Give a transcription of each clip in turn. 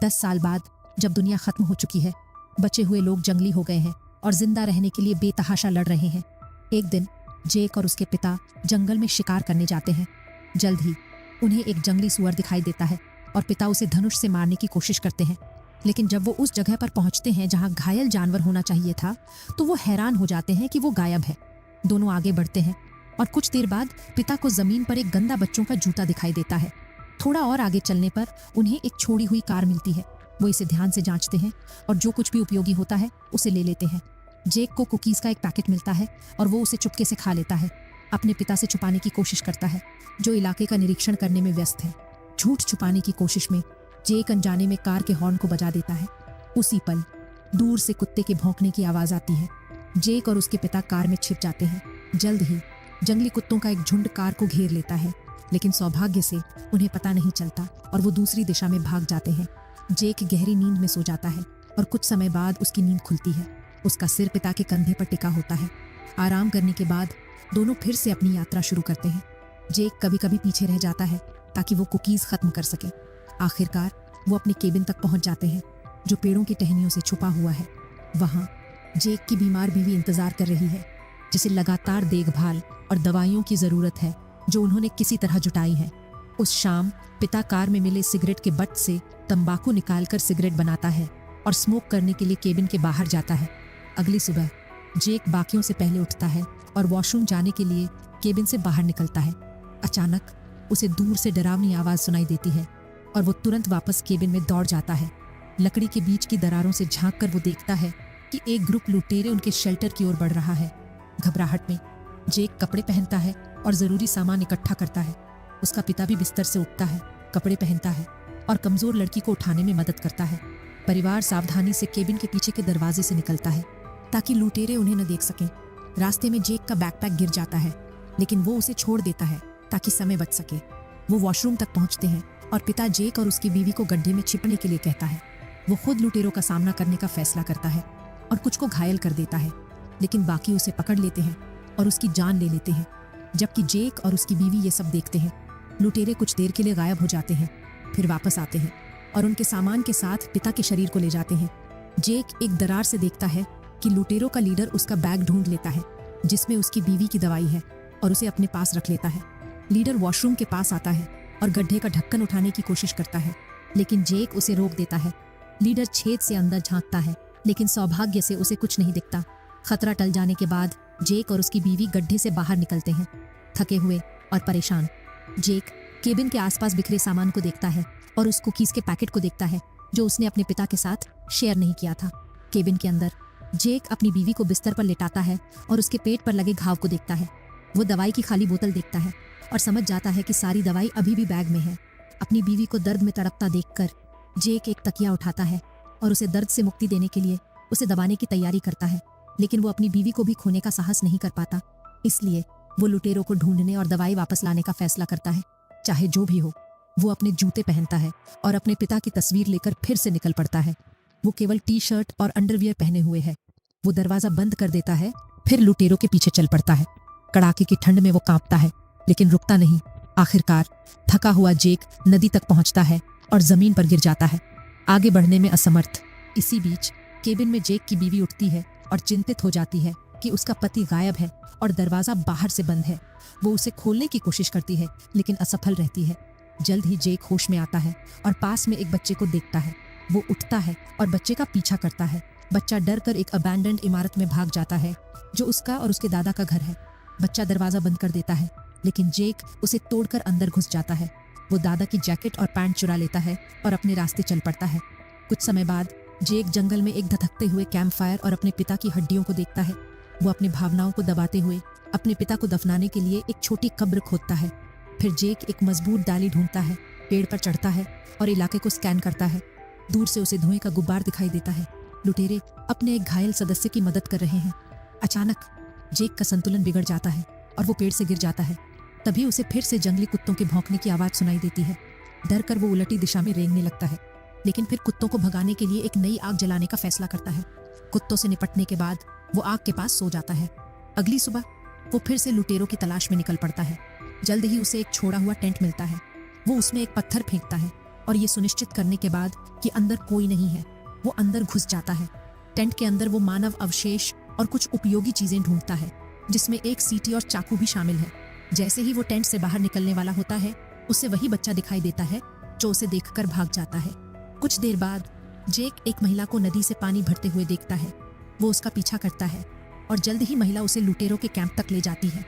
10 साल बाद जब दुनिया खत्म हो चुकी है, बचे हुए लोग जंगली हो गए हैं और जिंदा रहने के लिए बेतहाशा लड़ रहे हैं। एक दिन जेक और उसके पिता जंगल में शिकार करने जाते हैं। जल्द ही उन्हें एक जंगली सुअर दिखाई देता है और पिता उसे धनुष से मारने की कोशिश करते हैं। लेकिन जब वो उस जगह पर पहुंचते हैं जहां घायल जानवर होना चाहिए था, तो वो हैरान हो जाते हैं कि वो गायब है। दोनों आगे बढ़ते हैं और कुछ देर बाद पिता को जमीन पर एक गंदा बच्चों का जूता दिखाई देता है। थोड़ा और आगे चलने पर उन्हें एक छोड़ी हुई कार मिलती है। वो इसे ध्यान से जांचते हैं और जो कुछ भी उपयोगी होता है उसे ले लेते हैं। जेक को कुकीज का एक पैकेट मिलता है और वो उसे चुपके से खा लेता है। अपने पिता से छुपाने की कोशिश करता है, जो इलाके का निरीक्षण करने में व्यस्त है। झूठ छुपाने की कोशिश में जेक अनजाने में कार के हॉर्न को बजा देता है। उसी पल दूर से कुत्ते के भौंकने की आवाज आती है। जेक और उसके पिता कार में छिप जाते हैं। जल्द ही जंगली कुत्तों का एक झुंड कार को घेर लेता है, लेकिन सौभाग्य से उन्हें पता नहीं चलता और वो दूसरी दिशा में भाग जाते हैं। जेक गहरी नींद में सो जाता है और कुछ समय बाद उसकी नींद खुलती है। उसका सिर पिता के कंधे पर टिका होता है। आराम करने के बाद दोनों फिर से अपनी यात्रा शुरू करते हैं। जेक कभी कभी पीछे रह जाता है ताकि वो कुकीज खत्म कर सके। आखिरकार वो अपने केबिन तक पहुंच जाते हैं, जो पेड़ों की टहनियों से छुपा हुआ है। वहां जेक की बीमार बीवी इंतजार कर रही है, जिसे लगातार देखभाल और दवाइयों की जरूरत है, जो उन्होंने किसी तरह जुटाई है। उस शाम पिता कार में मिले सिगरेट के बट से तंबाकू निकालकर सिगरेट बनाता है और स्मोक करने के लिए केबिन के बाहर जाता है। अगली सुबह जेक बाकियों से पहले उठता है और वॉशरूम जाने के लिए केबिन से बाहर निकलता है। अचानक उसे दूर से डरावनी आवाज सुनाई देती है और वो तुरंत वापस केबिन में दौड़ जाता है। लकड़ी के बीच की दरारों से झांक कर वो देखता है कि एक ग्रुप लुटेरे उनके शेल्टर की ओर बढ़ रहा है। घबराहट में जेक कपड़े पहनता है और जरूरी सामान इकट्ठा करता है। उसका पिता भी बिस्तर से उठता है, कपड़े पहनता है और कमजोर लड़की को उठाने में मदद करता है। परिवार सावधानी से केबिन के पीछे के दरवाजे से निकलता है ताकि लुटेरे उन्हें न देख सकें। रास्ते में जेक का बैकपैक गिर जाता है, लेकिन वो उसे छोड़ देता है ताकि समय बच सके। वो वॉशरूम तक पहुंचते हैं और पिता जेक और उसकी बीवी को गड्ढे में छिपने के लिए कहता है। वो खुद लुटेरों का सामना करने का फैसला करता है और कुछ को घायल कर देता है, लेकिन बाकी उसे पकड़ लेते हैं और उसकी जान ले लेते हैं। जबकि जेक और उसकी बीवी ये सब देखते हैं, लुटेरे कुछ देर के लिए गायब हो जाते हैं, फिर वापस आते हैं और उनके सामान के साथ पिता के शरीर को ले जाते हैं। जेक एक दरार से देखता है कि लुटेरों का लीडर उसका बैग ढूंढ लेता है, जिसमें उसकी बीवी की दवाई है, और उसे अपने पास रख लेता है। लीडर वॉशरूम के पास आता है और गड्ढे का ढक्कन उठाने की कोशिश करता है, लेकिन जेक उसे रोक देता है। लीडर छेद से अंदर झांकता है, लेकिन सौभाग्य से उसे कुछ नहीं दिखता। खतरा टल जाने के बाद जेक और उसकी बीवी गड्ढे से बाहर निकलते हैं, थके हुए और परेशान। जेक केबिन के आसपास बिखरे सामान को देखता है और उस कुकीज के पैकेट को देखता है जो उसने अपने पिता के साथ शेयर नहीं किया था। केबिन के अंदर जेक अपनी बीवी को बिस्तर पर लेटाता है और उसके पेट पर लगे घाव को देखता है। वो दवाई की खाली बोतल देखता है और समझ जाता है कि सारी दवाई अभी भी बैग में है। अपनी बीवी को दर्द में तड़पता देखकर जेक एक तकिया उठाता है और उसे दर्द से मुक्ति देने के लिए उसे दबाने की तैयारी करता है, लेकिन वो अपनी बीवी को भी खोने का साहस नहीं कर पाता। इसलिए वो लुटेरों को ढूंढने और दवाई वापस लाने का फैसला करता है। चाहे जो भी हो, वो अपने जूते पहनता है और अपने पिता की तस्वीर लेकर फिर से निकल पड़ता है। वो केवल टी शर्ट और अंडरवियर पहने हुए है। वो दरवाजा बंद कर देता है, फिर लुटेरों के पीछे चल पड़ता है। कड़ाके की ठंड में वो कांपता है, लेकिन रुकता नहीं। आखिरकार थका हुआ जेक नदी तक पहुंचता है और जमीन पर गिर जाता है, आगे बढ़ने में असमर्थ। इसी बीच केबिन में जेक की बीवी उठती है और चिंतित हो जाती है कि उसका पति गायब है और दरवाजा बाहर से बंद है। वो उसे खोलने की कोशिश करती है, लेकिन असफल रहती है। जल्द ही जेक होश में आता है और पास में एक बच्चे को देखता है। वो उठता है और बच्चे का पीछा करता है। बच्चा डर कर एक अबैंडन्ड इमारत में भाग जाता है, जो उसका और उसके दादा का घर है। बच्चा दरवाजा बंद कर देता है, लेकिन जेक उसे तोड़कर अंदर घुस जाता है। वो दादा की जैकेट और पैंट चुरा लेता है और अपने रास्ते चल पड़ता है। कुछ समय बाद जेक जंगल में एक धधकते हुए कैंप फायर और अपने पिता की हड्डियों को देखता है। वो अपनी भावनाओं को दबाते हुए अपने पिता को दफनाने के लिए एक छोटी कब्र खोदता है। फिर जेक एक मजबूत डाली ढूंढता है, पेड़ पर चढ़ता है और इलाके को स्कैन करता है। दूर से उसे धुएं का गुब्बार दिखाई देता है। लुटेरे अपने एक घायल सदस्य की मदद कर रहे हैं। अचानक जेक का संतुलन बिगड़ जाता है और वो पेड़ से गिर जाता है। तभी उसे फिर से जंगली कुत्तों के भौंकने की आवाज सुनाई देती है। डर कर वो उलटी दिशा में रेंगने लगता है, लेकिन फिर कुत्तों को भगाने के लिए एक नई आग जलाने का फैसला करता है। कुत्तों से निपटने के बाद वो आग के पास सो जाता है। अगली सुबह वो फिर से लुटेरों की तलाश में निकल पड़ता है। जल्द ही उसे एक छोड़ा हुआ टेंट मिलता है। वो उसमें एक पत्थर फेंकता है और ये सुनिश्चित करने के बाद कि अंदर कोई नहीं है, वो अंदर घुस जाता है। टेंट के अंदर वो मानव अवशेष और कुछ उपयोगी चीजें ढूंढता है, जिसमें एक सीटी और चाकू भी शामिल है। जैसे ही वो टेंट से बाहर निकलने वाला होता है, उसे वही बच्चा दिखाई देता है जो उसे देखकर भाग जाता है। कुछ देर बाद जेक एक महिला को नदी से पानी भरते हुए देखता है। वो उसका पीछा करता है और जल्द ही महिला उसे लुटेरों के कैंप तक ले जाती है।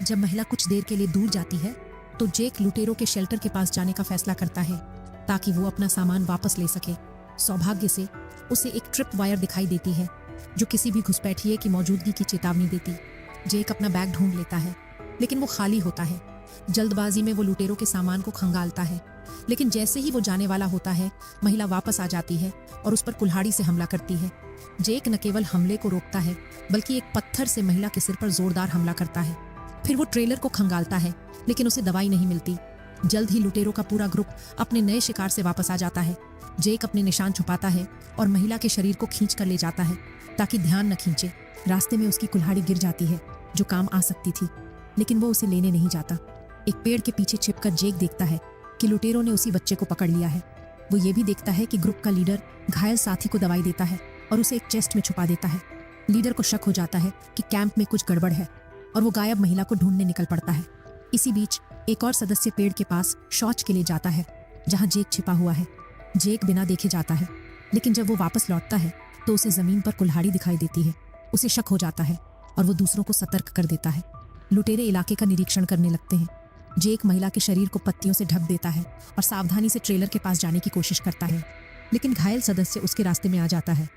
जब महिला कुछ देर के लिए दूर जाती है तो जेक लुटेरों के शेल्टर के पास जाने का फैसला करता है ताकि वो अपना सामान वापस ले सके। सौभाग्य से उसे एक ट्रिप वायर दिखाई देती है जो किसी भी घुसपैठिए की मौजूदगी की चेतावनी देती। जेक अपना बैग ढूंढ लेता है, लेकिन वो खाली होता है। जल्दबाजी में वो लुटेरों के सामान को खंगालता है, लेकिन जैसे ही वो जाने वाला होता है, महिला वापस आ जाती है और उस पर कुल्हाड़ी से हमला करती है। जेक न केवल हमले को रोकता है, बल्कि एक पत्थर से महिला के सिर पर जोरदार हमला करता है। फिर वो ट्रेलर को खंगालता है, लेकिन उसे दवाई नहीं मिलती। जल्द ही लुटेरों का पूरा ग्रुप अपने नए शिकार से वापस आ जाता है। जेक अपने निशान छुपाता है और महिला के शरीर को खींच कर ले जाता है ताकि ध्यान न खींचे। रास्ते में उसकी कुल्हाड़ी गिर जाती है जो काम आ सकती थी, लेकिन वो उसे लेने नहीं जाता। एक पेड़ के पीछे छिपकर जेक देखता है कि लुटेरों ने उसी बच्चे को पकड़ लिया है। वो ये भी देखता है कि ग्रुप का लीडर घायल साथी को दवाई देता है और उसे एक चेस्ट में छुपा देता है। लीडर को शक हो जाता है कि कैंप में कुछ गड़बड़ है और वो गायब महिला को ढूंढने निकल पड़ता है। इसी बीच एक और सदस्य पेड़ के पास शौच के लिए जाता है जहां जेक छिपा हुआ है। जेक बिना देखे जाता है, लेकिन जब वो वापस लौटता है तो उसे जमीन पर कुल्हाड़ी दिखाई देती है। उसे शक हो जाता है और वो दूसरों को सतर्क कर देता है। लुटेरे इलाके का निरीक्षण करने लगते हैं। जेक महिला के शरीर को पत्तियों से ढक देता है और सावधानी से ट्रेलर के पास जाने की कोशिश करता है, लेकिन घायल सदस्य उसके रास्ते में आ जाता है।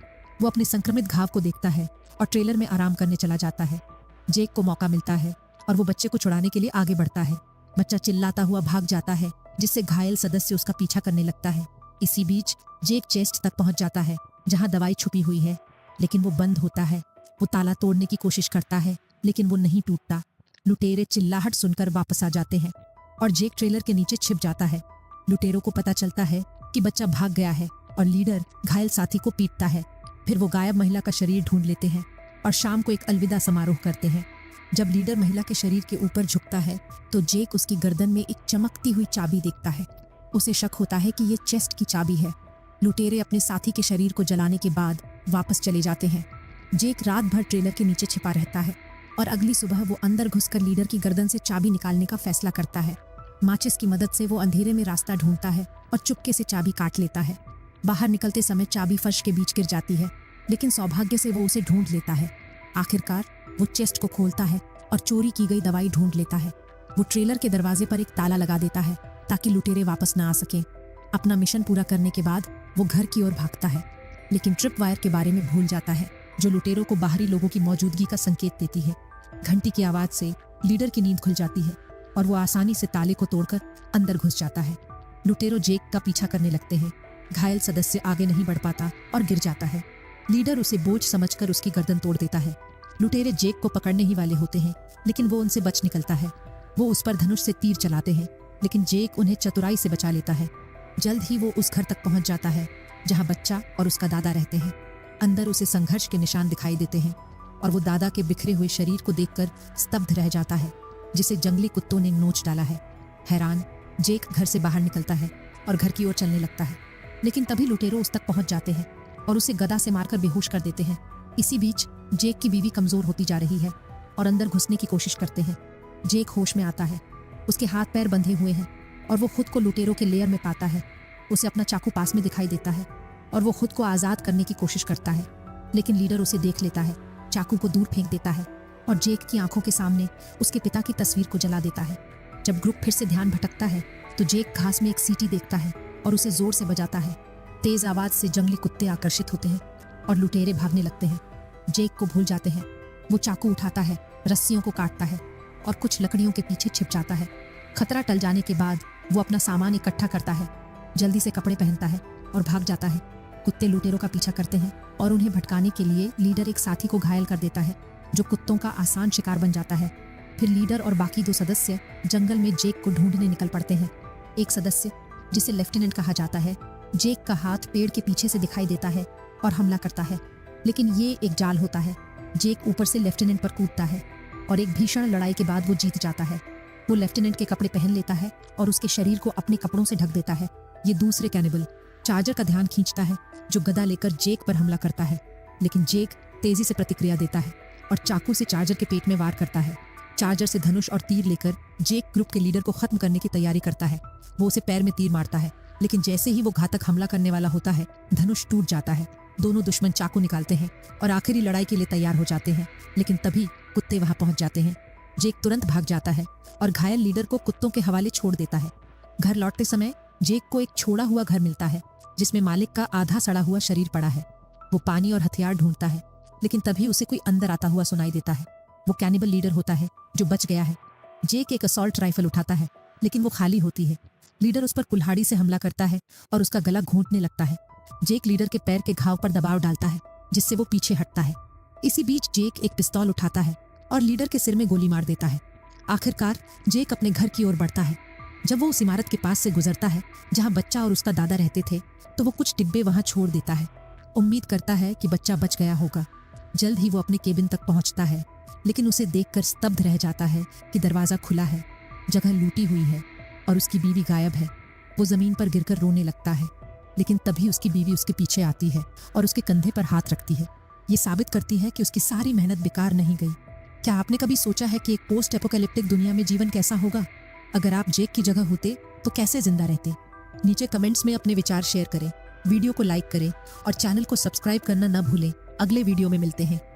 वो अपने संक्रमित घाव को देखता है और ट्रेलर में आराम करने चला जाता है। जेक को मौका मिलता है और वो बच्चे को छुड़ाने के लिए आगे बढ़ता है। बच्चा चिल्लाता हुआ भाग जाता है, जिससे घायल सदस्य उसका पीछा करने लगता है। इसी बीच जेक चेस्ट तक पहुंच जाता है जहां दवाई छुपी हुई है, लेकिन वो बंद होता है। वो ताला तोड़ने की कोशिश करता है, लेकिन वो नहीं टूटता। लुटेरे चिल्लाहट सुनकर वापस आ जाते हैं और जेक ट्रेलर के नीचे छिप जाता है। लुटेरों को पता चलता है कि बच्चा भाग गया है और लीडर घायल साथी को पीटता है। फिर वो गायब महिला का शरीर ढूंढ लेते हैं और शाम को एक अलविदा समारोह करते हैं। जब लीडर महिला के शरीर के ऊपर झुकता है तो जेक उसकी गर्दन में एक चमकती हुई चाबी देखता है। उसे शक होता है कि ये चेस्ट की चाबी है। लुटेरे अपने साथी के शरीर को जलाने के बाद वापस चले जाते हैं। जेक रात भर ट्रेलर के नीचे छिपा रहता है और अगली सुबह वो अंदर घुसकर लीडर की गर्दन से चाबी निकालने का फैसला करता है। माचिस की मदद से वो अंधेरे में रास्ता ढूंढता है और चुपके से चाबी काट लेता है। बाहर निकलते समय चाबी फर्श के बीच गिर जाती है, लेकिन सौभाग्य से वो उसे ढूंढ लेता है। आखिरकार वो चेस्ट को खोलता है और चोरी की गई दवाई ढूंढ लेता है। वो ट्रेलर के दरवाजे पर एक ताला लगा देता है ताकि लुटेरे वापस ना आ सकें। अपना मिशन पूरा करने के बाद वो घर की ओर भागता है, लेकिन ट्रिप वायर के बारे में भूल जाता है जो लुटेरों को बाहरी लोगों की मौजूदगी का संकेत देती है। घंटी की आवाज से लीडर की नींद खुल जाती है और वो आसानी से ताले को तोड़कर अंदर घुस जाता है। लुटेरों जेक का पीछा करने लगते हैं। घायल सदस्य आगे नहीं बढ़ पाता और गिर जाता है। लीडर उसे बोझ समझकर उसकी गर्दन तोड़ देता है। लुटेरे जेक को पकड़ने ही वाले होते हैं, लेकिन वो उनसे बच निकलता है। वो उस पर धनुष से तीर चलाते हैं, लेकिन जेक उन्हें चतुराई से बचा लेता है। जल्द ही वो उस घर तक पहुंच जाता है जहां बच्चा और उसका दादा रहते हैं। अंदर उसे संघर्ष के निशान दिखाई देते हैं और वो दादा के बिखरे हुए शरीर को देखकर स्तब्ध रह जाता है, जिसे जंगली कुत्तों ने नोच डाला है। हैरान जेक घर से बाहर निकलता है और घर की ओर चलने लगता है, लेकिन तभी लुटेरों उस तक पहुंच जाते हैं और उसे गदा से मारकर बेहोश कर देते हैं। इसी बीच जेक की बीवी कमजोर होती जा रही है और अंदर घुसने की कोशिश करते हैं। जेक होश में आता है। उसके हाथ पैर बंधे हुए हैं और वो खुद को लुटेरों के लेयर में पाता है। उसे अपना चाकू पास में दिखाई देता है और वो खुद को आजाद करने की कोशिश करता है, लेकिन लीडर उसे देख लेता है, चाकू को दूर फेंक देता है और जेक की आंखों के सामने उसके पिता की तस्वीर को जला देता है। जब ग्रुप फिर से ध्यान भटकता है तो जेक घास में एक सीटी देखता है और उसे जोर से बजाता है। तेज आवाज से जंगली कुत्ते आकर्षित होते हैं और लुटेरे भागने लगते हैं। जेक को भूल जाते हैं। वो चाकू उठाता है, रस्सियों को काटता है और कुछ लकड़ियों के पीछे छिप जाता है। खतरा टल जाने के बाद वो अपना सामान इकट्ठा करता है, जल्दी से कपड़े पहनता है और भाग जाता है। कुत्ते लुटेरों का पीछा करते हैं और उन्हें भटकाने के लिए लीडर एक साथी को घायल कर देता है, जो कुत्तों का आसान शिकार बन जाता है। फिर लीडर और बाकी 2 सदस्य जंगल में जेक को ढूंढने निकल पड़ते हैं। एक सदस्य, जिसे लेफ्टिनेंट कहा जाता है, जेक का हाथ पेड़ के पीछे से दिखाई देता है और हमला करता है, लेकिन ये एक जाल होता है। जेक ऊपर से लेफ्टिनेंट पर कूदता है और एक भीषण लड़ाई के बाद वो जीत जाता है। वो लेफ्टिनेंट के कपड़े पहन लेता है और उसके शरीर को अपने कपड़ों से ढक देता है। ये दूसरे कैनिबल चार्जर का ध्यान खींचता है, जो गदा लेकर जेक पर हमला करता है। लेकिन जेक तेजी से प्रतिक्रिया देता है और चाकू से चार्जर के पेट में वार करता है। चार्जर से धनुष और तीर लेकर जेक ग्रुप के लीडर को खत्म करने की तैयारी करता है। वो उसे पैर में तीर मारता है, लेकिन जैसे ही वो घातक हमला करने वाला होता है, धनुष टूट जाता है। दोनों दुश्मन चाकू निकालते हैं और आखिरी लड़ाई के लिए तैयार हो जाते हैं। लेकिन तभी कुत्ते वहां पहुंच जाते हैं। जेक तुरंत भाग जाता है और घायल लीडर को कुत्तों के हवाले छोड़ देता है। घर लौटते समय जेक को एक छोड़ा हुआ घर मिलता है, जिसमें मालिक का आधा सड़ा हुआ शरीर पड़ा है। वो पानी और हथियार ढूंढता है, लेकिन तभी उसे कोई अंदर आता हुआ सुनाई देता है। वो कैनिबल लीडर होता है जो बच गया है। जेक एक असॉल्ट राइफल उठाता है, लेकिन वो खाली होती है। लीडर उस पर कुल्हाड़ी से हमला करता है और उसका गला घोंटने लगता है। जेक लीडर के पैर के घाव पर दबाव डालता है, जिससे वो पीछे हटता है। इसी बीच जेक एक पिस्तौल उठाता है और लीडर के सिर में गोली मार देता है। आखिरकार जेक अपने घर की ओर बढ़ता है। जब वो उस इमारत के पास से गुजरता है जहां बच्चा और उसका दादा रहते थे, तो वो कुछ डिब्बे वहां छोड़ देता है। उम्मीद करता है कि बच्चा बच गया होगा। जल्द ही वो अपने केबिन तक पहुंचता है, लेकिन उसे देखकर स्तब्ध रह जाता है कि दरवाजा खुला है, जगह लूटी हुई है और उसकी बीवी गायब है। वो जमीन पर गिरकर रोने लगता है, लेकिन तभी उसकी बीवी उसके पीछे आती है और उसके कंधे पर हाथ रखती है। ये साबित करती है कि उसकी सारी मेहनत बेकार नहीं गई। क्या आपने कभी सोचा है कि एक पोस्ट एपोकैलिप्टिक दुनिया में जीवन कैसा होगा? अगर आप जेक की जगह होते तो कैसे जिंदा रहते? नीचे कमेंट्स में अपने विचार शेयर करें, वीडियो को लाइक करें और चैनल को सब्सक्राइब करना न भूलें। अगले वीडियो में मिलते हैं।